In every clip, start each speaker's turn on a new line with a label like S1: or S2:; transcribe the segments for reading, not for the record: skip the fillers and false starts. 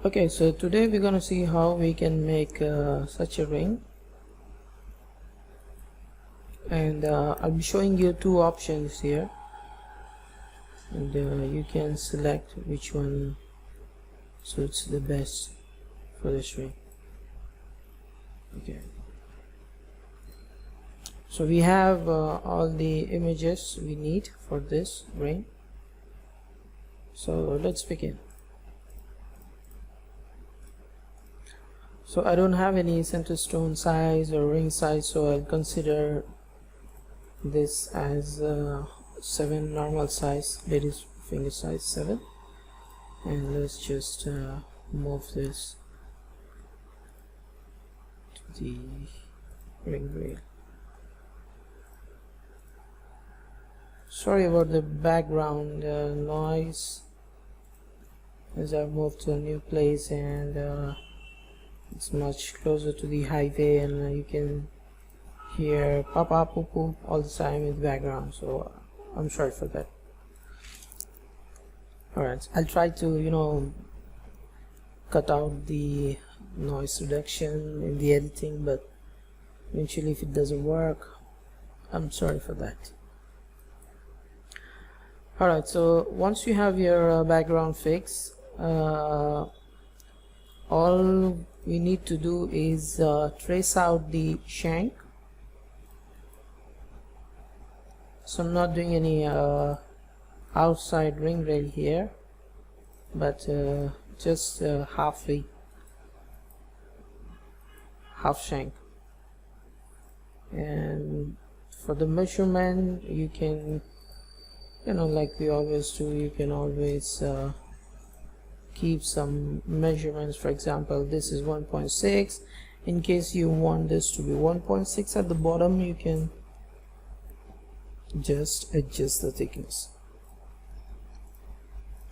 S1: Okay, so today we're gonna see how we can make such a ring, and I'll be showing you two options here, and you can select which one suits the best for this ring. Okay, so we have all the images we need for this ring, so let's begin. So I don't have any center stone size or ring size, so I'll consider this as 7 normal size, ladies finger size 7, and let's just move this to the ring rail. Sorry about the background noise, as I moved to a new place, and it's much closer to the highway, and you can hear papa poo poo all the time in the background, so I'm sorry for that. Alright, I'll try to cut out the noise reduction in the editing, but eventually if it doesn't work, I'm sorry for that. Alright, so once you have your background fixed, all we need to do is trace out the shank. So I'm not doing any outside ring rail here, but just half shank. And for the measurement, you can, like we always do, you can always keep some measurements. For example, this is 1.6. In case you want this to be 1.6 at the bottom, you can just adjust the thickness.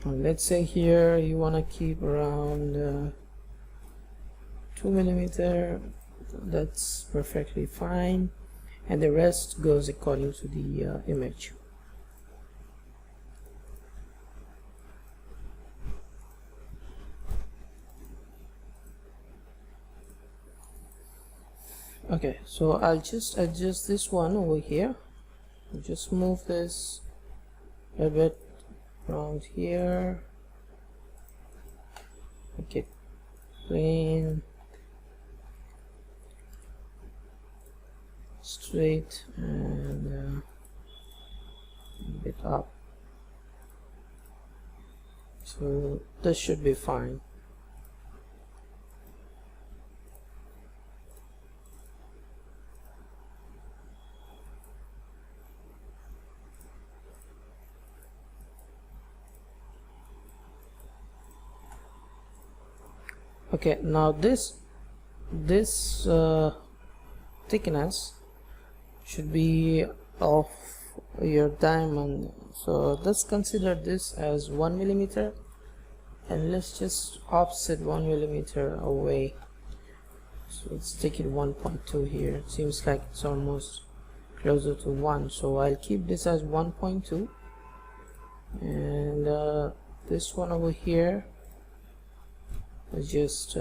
S1: And let's say here you want to keep around 2 millimeter. That's perfectly fine, and the rest goes according to the image. Okay, so I'll just adjust this one over here. Just move this a bit around here. Make it plain, straight, and a bit up. So this should be fine. Okay, now this thickness should be of your diamond, so let's consider this as 1 millimeter, and let's just offset 1 millimeter away. So let's take it 1.2 here. It seems like it's almost closer to 1, so I'll keep this as 1.2, and this one over here, let's just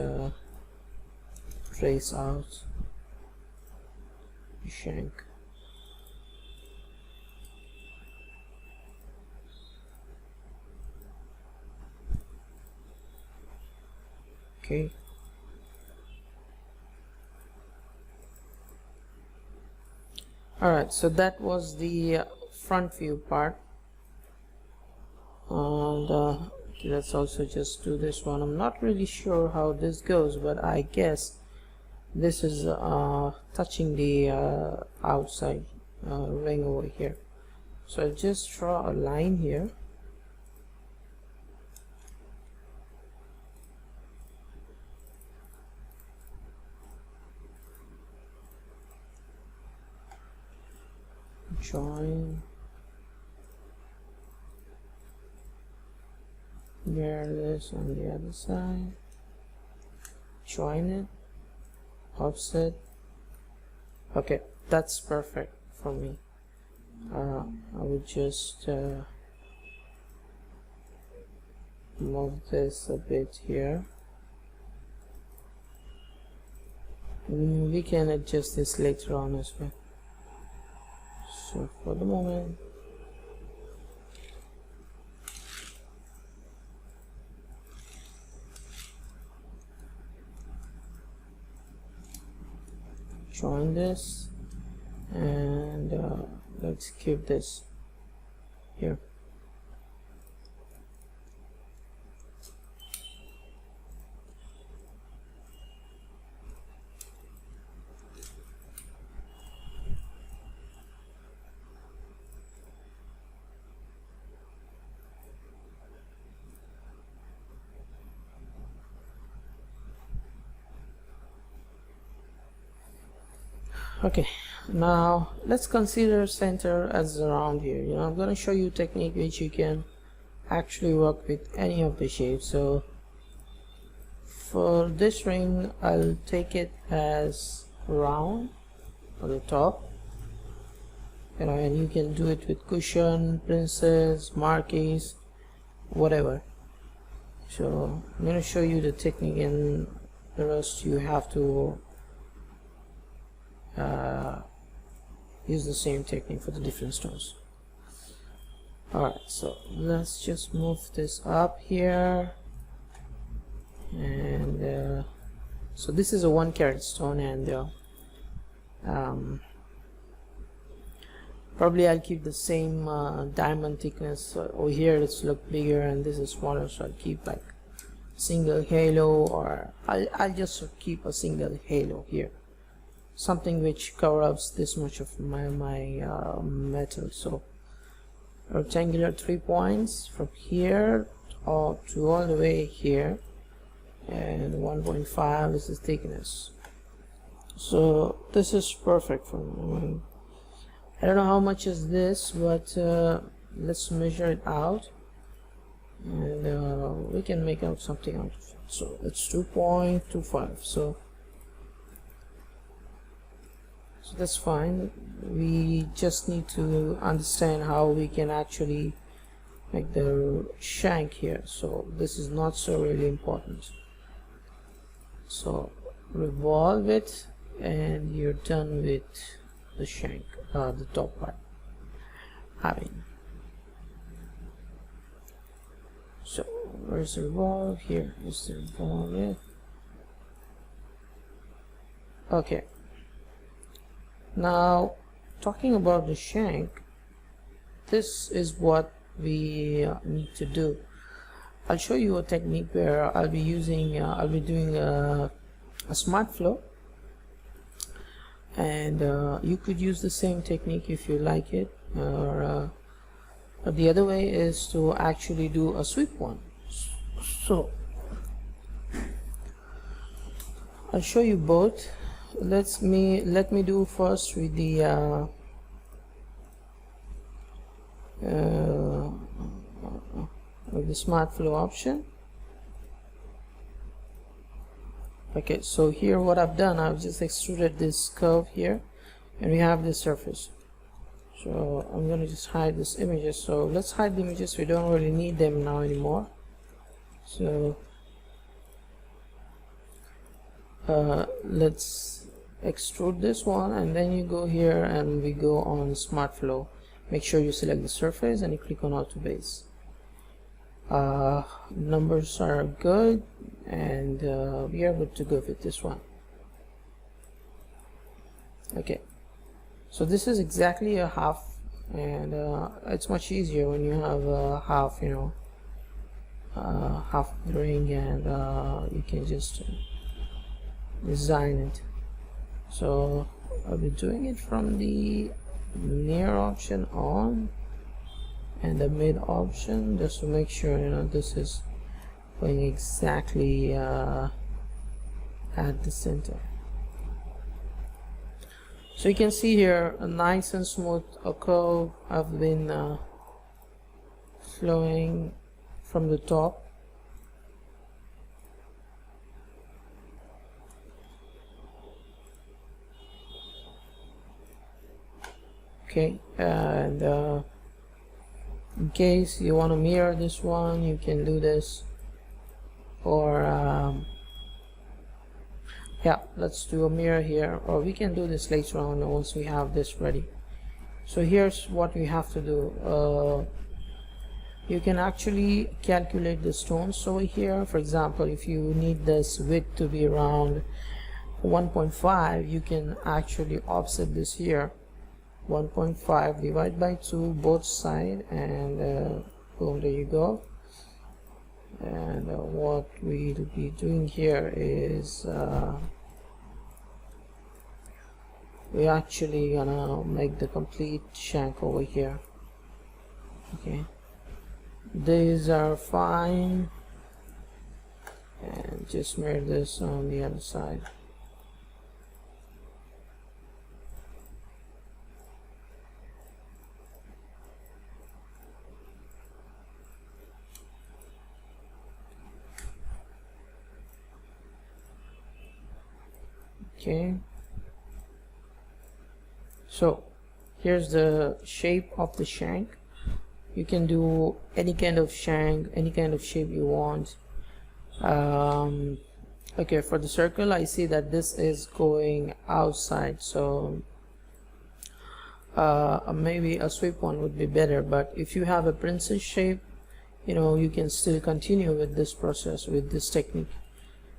S1: trace out the shank. Okay. Alright, so that was the front view part, and let's also just do this one. I'm not really sure how this goes, but I guess this is touching the outside ring over here. So I'll just draw a line here. Join. Mirror this on the other side. Join it. Offset. Okay, that's perfect for me. I would just move this a bit here. We can adjust this later on as well. So for the moment, join this, and let's keep this here. Okay, now let's consider center as around here. I'm going to show you a technique which you can actually work with any of the shapes. So for this ring, I'll take it as round on the top, and you can do it with cushion, princess, marquise, whatever. So I'm going to show you the technique, and the rest you have to use the same technique for the different stones. Alright, so let's just move this up here, and so this is a 1 carat stone, and probably I'll keep the same diamond thickness. Over here it's look bigger and this is smaller, so I'll keep like single halo, or I'll just keep a single halo here, something which covers this much of my metal. So rectangular 3 points from here to all the way here, and 1.5 is the thickness. So this is perfect for me. I don't know how much is this, but let's measure it out, and we can make out something out of it. So it's 2.25. So that's fine. We just need to understand how we can actually make the shank here. So this is not so really important. So revolve it, and you're done with the shank, the top part. So where's the revolve? Here is the revolve. Okay. Now, talking about the shank, this is what we need to do. I'll show you a technique where I'll be doing a smart flow, and you could use the same technique if you like it, or the other way is to actually do a sweep one. So I'll show you both. Let me do first with the smart flow option. Okay, so here what I've done, I've just extruded this curve here, and we have this surface. So I'm going to just hide these images. So let's hide the images, we don't really need them now anymore. So let's extrude this one, and then you go here and we go on smart flow. Make sure you select the surface and you click on auto base. Numbers are good, and we are good to go with this one. Okay, so this is exactly a half, and it's much easier when you have a half, half the ring, and you can just design it. So I'll be doing it from the near option on and the mid option, just to make sure this is going exactly at the center. So you can see here a nice and smooth curve have been flowing from the top. Okay, and in case you want to mirror this one, you can do this, or Yeah, let's do a mirror here, or we can do this later on once we have this ready. So here's what we have to do. You can actually calculate the stones over here. For example, if you need this width to be around 1.5, you can actually offset this here, 1.5 divide by 2 both sides, and boom, there you go. And what we'll be doing here is we're actually gonna make the complete shank over here. Okay, these are fine, and just mirror this on the other side. Okay, so here's the shape of the shank. You can do any kind of shank, any kind of shape you want. Okay, for the circle, I see that this is going outside, so maybe a sweep one would be better. But if you have a princess shape, you know, you can still continue with this process, with this technique.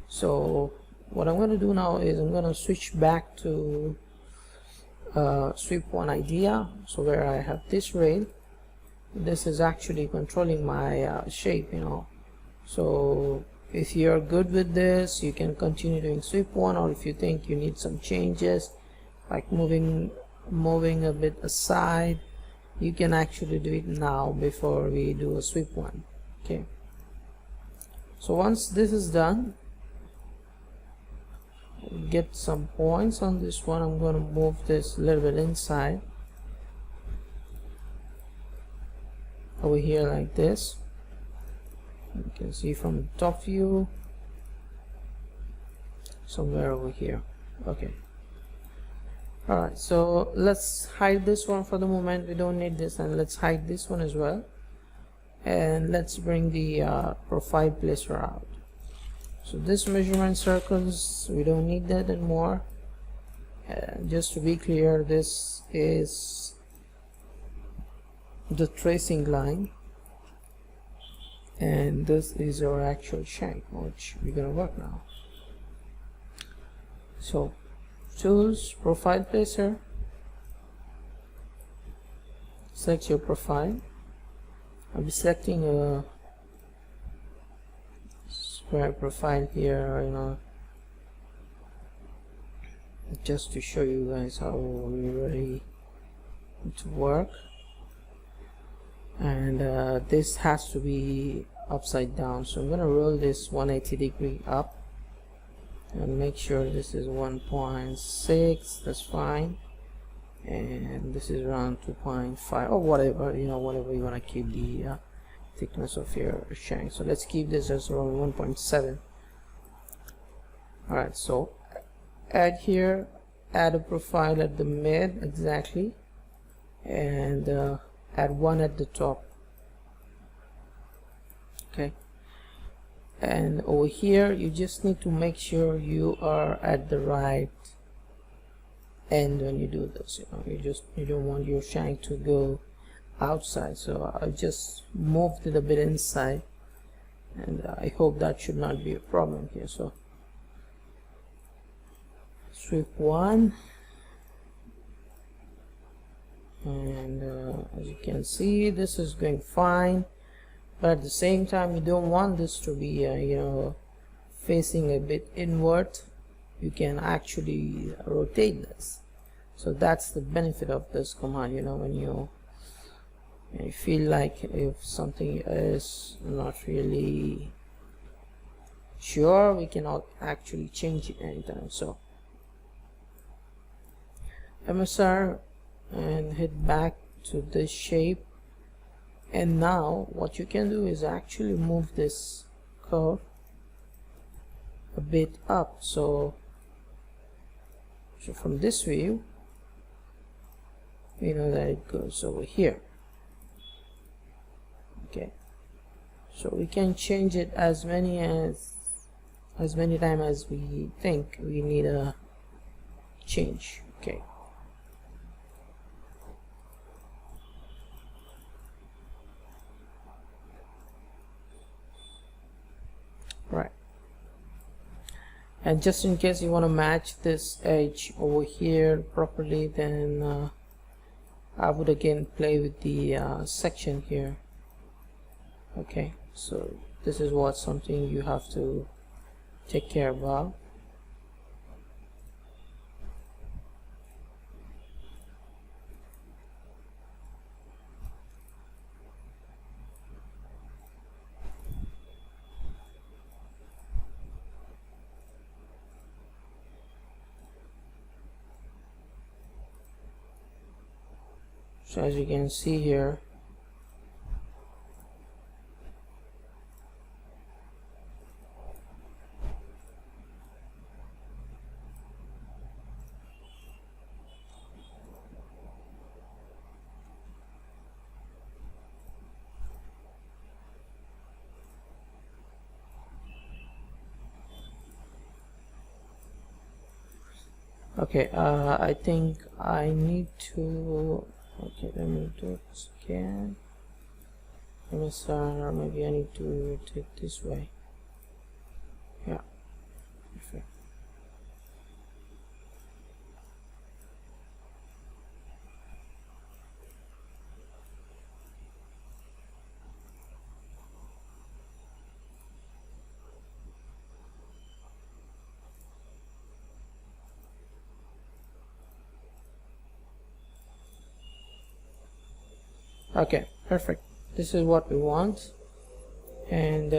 S1: So what I'm going to do now is I'm going to switch back to sweep one idea. So where I have this rail, this is actually controlling my shape, you know. So if you're good with this, you can continue doing sweep one, or if you think you need some changes, like moving a bit aside, you can actually do it now before we do a sweep one. Okay, so once this is done, get some points on this one. I'm going to move this a little bit inside over here like this. You can see from the top view somewhere over here. Okay, alright, so let's hide this one for the moment. We don't need this, and let's hide this one as well, and let's bring the profile placer out. So this measurement circles, we don't need that anymore. Just to be clear, this is the tracing line, and this is our actual shank, which we're gonna work now. So tools, profile placer, select your profile. I'll be selecting a square profile here, you know, just to show you guys how we're ready to work. And this has to be upside down, so I'm gonna roll this 180 degree up and make sure this is 1.6. that's fine, and this is around 2.5 or whatever, you know, whatever you want to keep the thickness of your shank. So let's keep this as around 1.7. Alright, so add here, add a profile at the mid exactly, and add one at the top. Okay, and over here you just need to make sure you are at the right end when you do this. You know, you don't want your shank to go outside, so I just moved it a bit inside, and I hope that should not be a problem here. So sweep one, and as you can see, this is going fine, but at the same time you don't want this to be you know, facing a bit inward. You can actually rotate this. So that's the benefit of this command, you know, when you feel like if something is not really sure, we cannot actually change it anytime. So MSR and head back to this shape, and now what you can do is actually move this curve a bit up. So from this view, you know that it goes over here. Okay, so we can change it as many as as many times as we think we need a change. Okay, right. And just in case you want to match this edge over here properly, then I would again play with the section here. Okay, so this is what something you have to take care about. So as you can see here, okay, I think I need to, okay, let me do this again. MSR, maybe I need to rotate this way. Yeah, perfect. Okay, perfect. This is what we want. And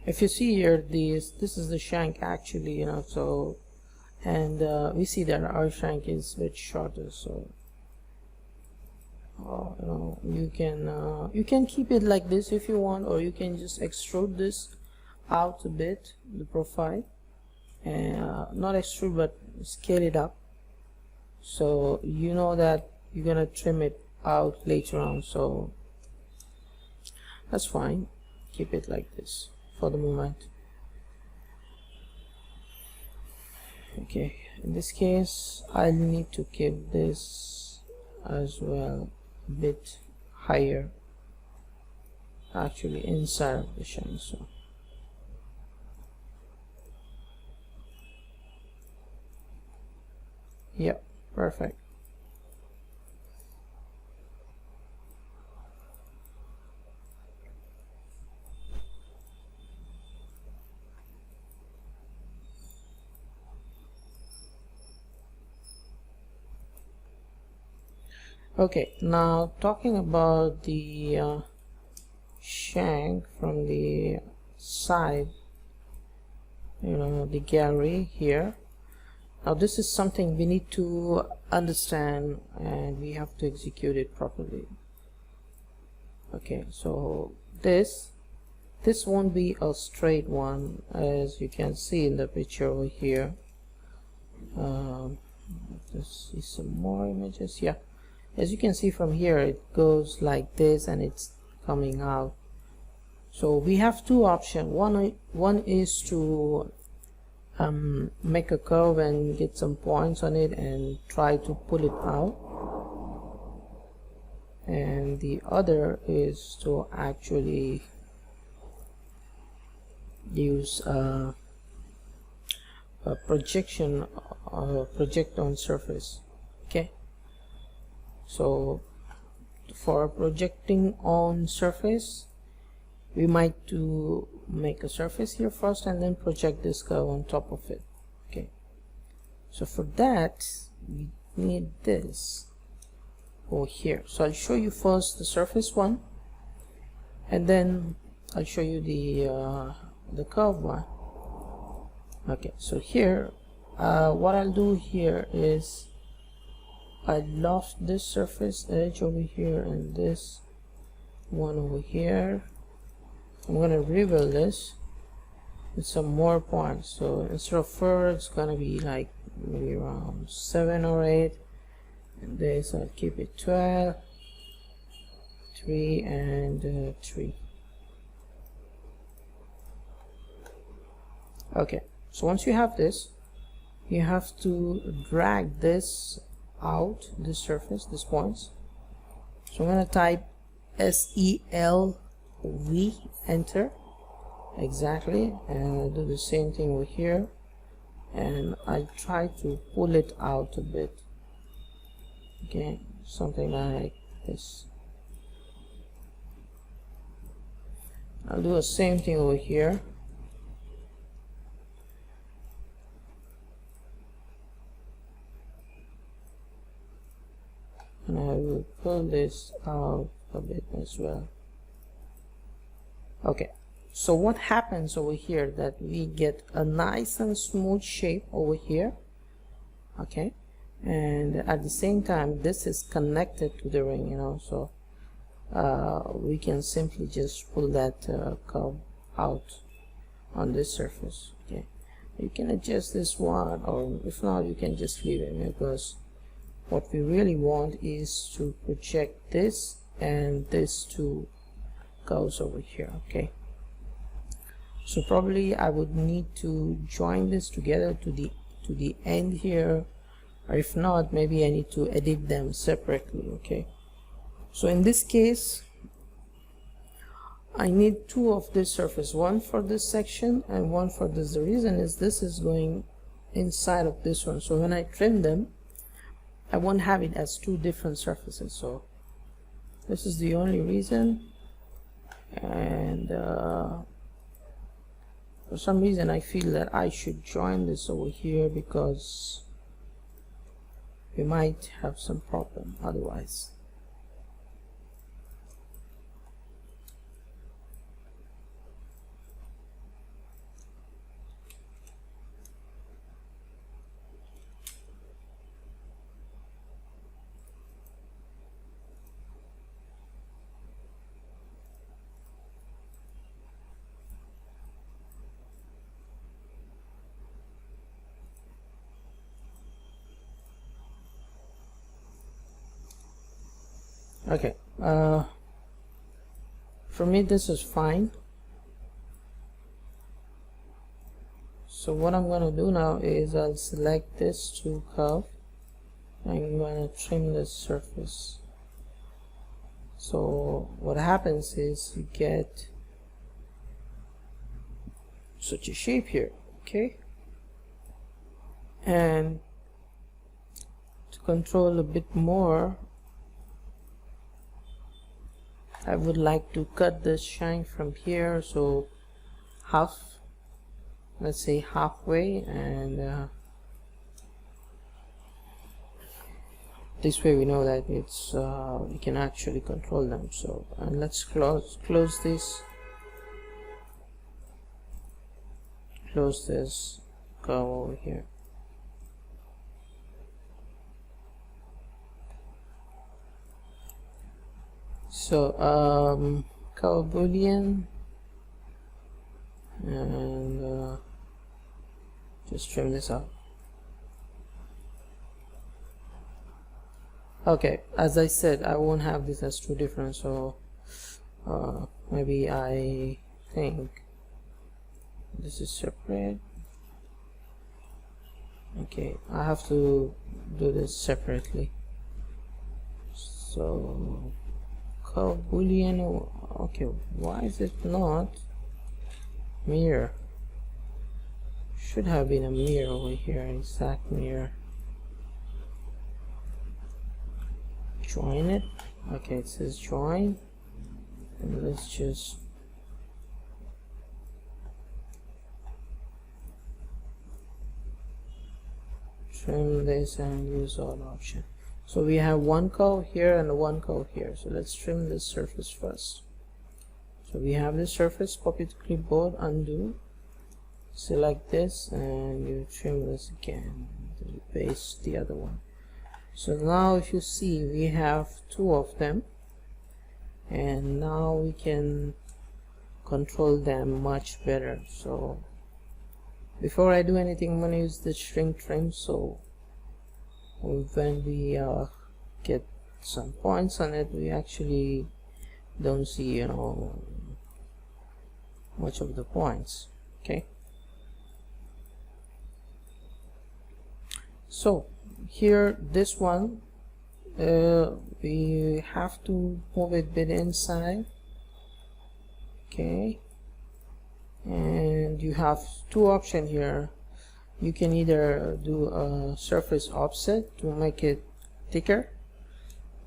S1: if you see here, this is the shank actually, you know. So, and we see that our shank is a bit shorter, so you know, you can keep it like this if you want, or you can just extrude this out a bit, the profile, and not extrude but scale it up, so you know that you're gonna trim it out later on. So that's fine, keep it like this for the moment. Okay, in this case I'll need to keep this as well a bit higher, actually inside of the shank. So yep, perfect. Okay, now talking about the shank from the side, you know, the gallery here. Now this is something we need to understand and we have to execute it properly. Okay, so this won't be a straight one, as you can see in the picture over here. Let's see some more images. Yeah, as you can see from here, it goes like this and it's coming out. So we have two options. One is to make a curve and get some points on it and try to pull it out, and the other is to actually use a projection, project on surface. Okay, so for projecting on surface, we might to make a surface here first and then project this curve on top of it. Okay, so for that we need this over here. So I'll show you first the surface one, and then I'll show you the curve one. Okay, so here what I'll do here is I loft this surface edge over here and this one over here. I'm gonna rebuild this with some more points. So instead of 4, it's gonna be like maybe around 7 or 8, and this I'll keep it 12, 3 and 3. Okay, so once you have this, you have to drag this out, this surface, these points. So I'm going to type SELV, enter, exactly, and I'll do the same thing over here, and I try to pull it out a bit. Okay, something like this. I'll do the same thing over here. And I will pull this out a bit as well. Okay, so what happens over here, that we get a nice and smooth shape over here. Okay, and at the same time this is connected to the ring, you know, so we can simply just pull that curve out on this surface. Okay, you can adjust this one, or if not, you can just leave it, because what we really want is to project this and this two curves over here. Okay, so probably I would need to join this together to the end here, or if not, maybe I need to edit them separately. Okay, so in this case I need two of this surface, one for this section and one for this. The reason is this is going inside of this one, so when I trim them I won't have it as two different surfaces. So this is the only reason, and for some reason I feel that I should join this over here, because we might have some problem otherwise. Okay, for me this is fine. So what I'm going to do now is I'll select this two curve. I'm going to trim this surface. So what happens is you get such a shape here. Okay, and to control a bit more, I would like to cut this shank from here, so half, let's say halfway, and this way we know that it's we can actually control them. So and let's close this, close this, go over here. So color boolean, and just trim this out. Okay, as I said, I won't have this as two different, so maybe I think this is separate. Okay, I have to do this separately. So color boolean, okay, why is it not mirror? Should have been a mirror over here, exact mirror. Join it. Okay, it says join, and let's just trim this and use all option. So we have one curve here and one curve here, so let's trim this surface first. So we have this surface, copy to clipboard, undo, select this, and you trim this again, paste the other one. So now if you see, we have two of them, and now we can control them much better. So before I do anything, I'm going to use the shrink trim, so when we get some points on it, we actually don't see, you know, much of the points. Okay, So here this one, we have to move it a bit inside. Okay, and you have two options here. You can either do a surface offset to make it thicker.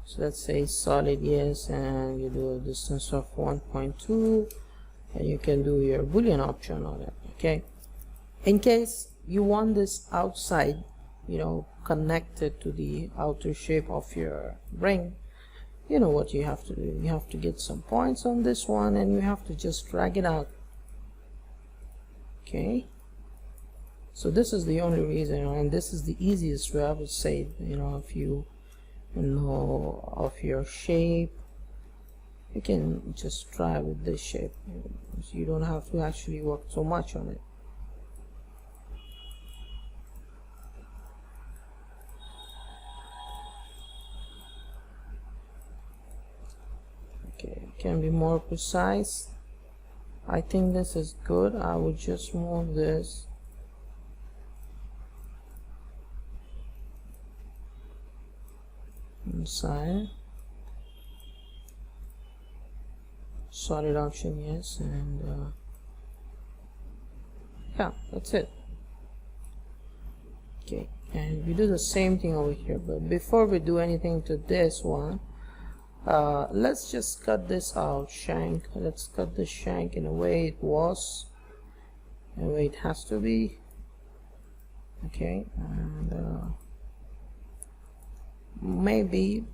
S1: So let's say solid, yes, and you do a distance of 1.2, and you can do your boolean option on it. Okay, in case you want this outside, you know, connected to the outer shape of your ring, you know what you have to do. You have to get some points on this one and you have to just drag it out. Okay, so this is the only reason, and this is the easiest way I would say. You know, if you know of your shape, you can just try with this shape, so you don't have to actually work so much on it. Okay, can be more precise. I think this is good. I would just move this inside. Solid option, yes, and yeah, that's it. Okay, and we do the same thing over here, but before we do anything to this one, let's just cut this out. Shank, let's cut the shank in a way it was, in a way it has to be. Okay, and maybe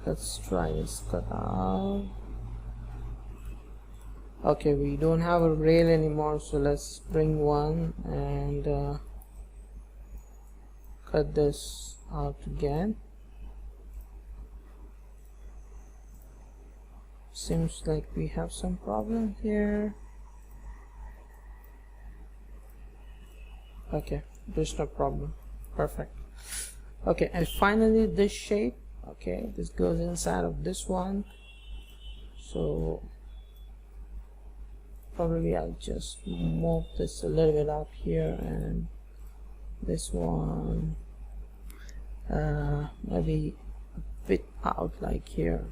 S1: let's try this cut out. Okay, we don't have a rail anymore, so let's bring one and cut this out again. Seems like we have some problem here. Okay, there's no problem. Perfect. Okay, and finally this shape. Okay, this goes inside of this one, so probably I'll just move this a little bit up here, and this one maybe a bit out like here.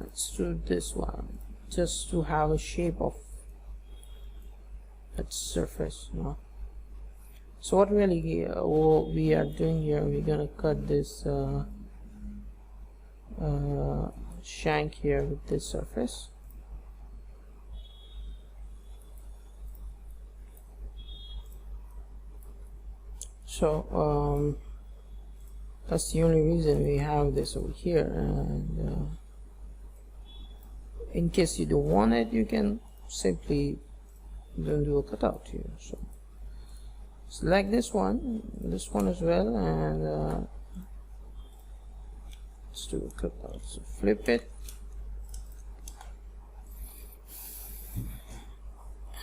S1: Let's do this one just to have a shape of its surface, you know. So what really what we are doing here, we're gonna cut this shank here with this surface. So that's the only reason we have this over here, and in case you don't want it, you can simply don't do a cutout here. So select this one as well, and let's do a cutout. So flip it,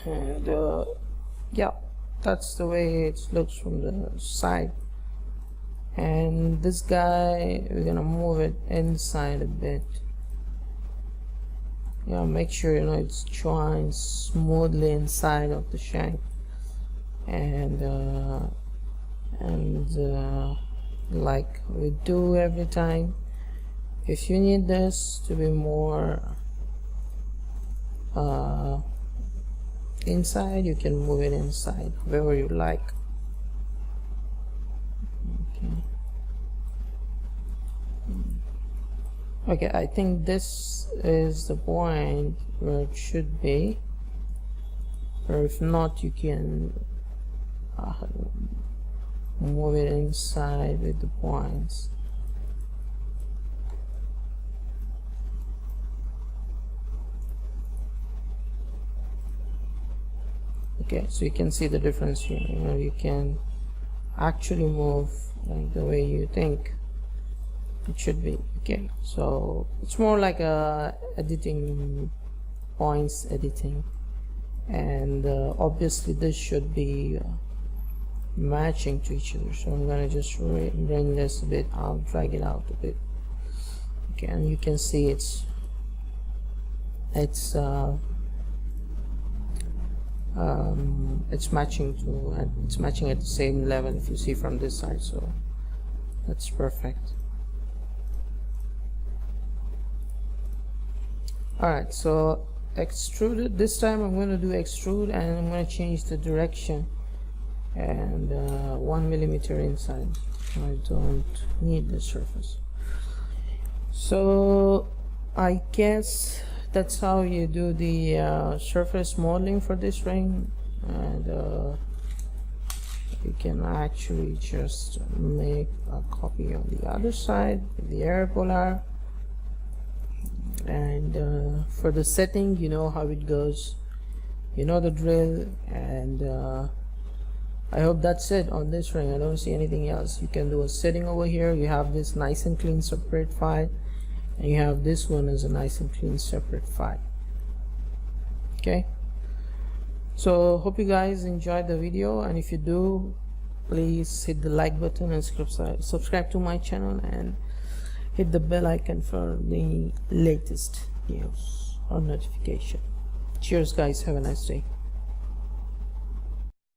S1: and yeah, that's the way it looks from the side. And this guy, we're gonna move it inside a bit. Yeah, make sure you know it's joined smoothly inside of the shank, and like we do every time, if you need this to be more inside, you can move it inside wherever you like. Okay, I think this is the point where it should be, or if not, you can move it inside with the points. Okay, so you can see the difference here. You know, you can actually move like the way you think it should be. Okay, so it's more like a editing, points editing, and obviously this should be matching to each other. So I'm gonna just bring this a bit out, drag it out a bit. Okay, and you can see it's it's matching at the same level if you see from this side, so that's perfect. Alright, so extruded. This time I'm going to do extrude, and I'm going to change the direction and 1 millimeter inside. I don't need the surface. So I guess that's how you do the surface modeling for this ring, and you can actually just make a copy on the other side with the air polar. And for the setting, you know how it goes, you know the drill. And I hope that's it on this ring. I don't see anything else. You can do a setting over here. You have this nice and clean separate file, and you have this one as a nice and clean separate file. Okay, so hope you guys enjoyed the video, and if you do, please hit the like button and subscribe to my channel, and hit the bell icon for the latest news or notification. Cheers guys, have a nice day.